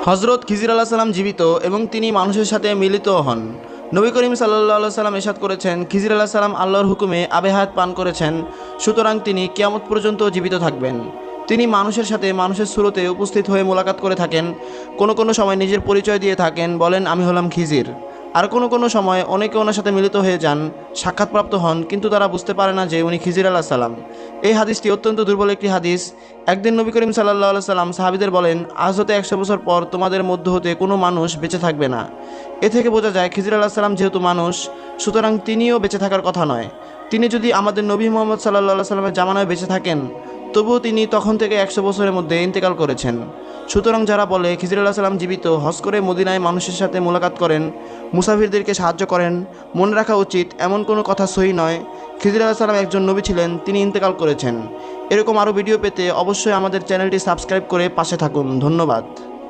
হজরত খিজির আলাহ সাল্লাম জীবিত এবং তিনি মানুষের সাথে মিলিত হন। নবী করিম সাল্লাল্লাহু সাল্লাম ইরশাদ করেছেন, খিজির আলাহ সাল্লাম আল্লাহর হুকুমে আবে হায়াত পান করেছেন, সুতরাং তিনি কিয়ামত পর্যন্ত জীবিত থাকবেন। তিনি মানুষের সাথে মানুষের সুরতে উপস্থিত হয়ে মোলাকাত করে থাকেন। কোনো কোনো সময় নিজের পরিচয় দিয়ে থাকেন, বলেন আমি হলাম খিজির। আর কোনো কোনো সময় অনেকে ওনার সাথে মিলিত হয়ে যান, সাক্ষাৎপ্রাপ্ত হন, কিন্তু তারা বুঝতে পারে না যে উনি খিজির আলাহ সাল্লাম। এই হাদিসটি অত্যন্ত দুর্বল একটি হাদিস। একদিন নবী করিম সাল্লাল্লাহু সাল্লাম সাহাবিদের বলেন, আজ হতে 100 বছর পর তোমাদের মধ্য হতে কোনো মানুষ বেঁচে থাকবে না। এ থেকে বোঝা যায় খিজির আলাহ সাল্লাম যেহেতু মানুষ, সুতরাং তিনিও বেঁচে থাকার কথা নয়। তিনি যদি আমাদের নবী মোহাম্মদ সাল্লাল্লাহু সাল্লামের জামানায় বেঁচে থাকেন, তবুও তিনি তখন থেকে 100 বছরের মধ্যে ইন্তেকাল করেছেন। সুতরাং যারা বলে খিজির আলাহ সাল্লাম জীবিত, হজ করে মদিনায় মানুষের সাথে মোলাকাত করেন, মুসাফিরদেরকে সাহায্য করেন, মনে রাখা উচিত এমন কোনো কথা সহি নয়। খিজির আলাহ সাল্লাম একজন নবী ছিলেন, তিনি ইন্তেকাল করেছেন। এরকম আরও ভিডিও পেতে অবশ্যই আমাদের চ্যানেলটি সাবস্ক্রাইব করে পাশে থাকুন। ধন্যবাদ।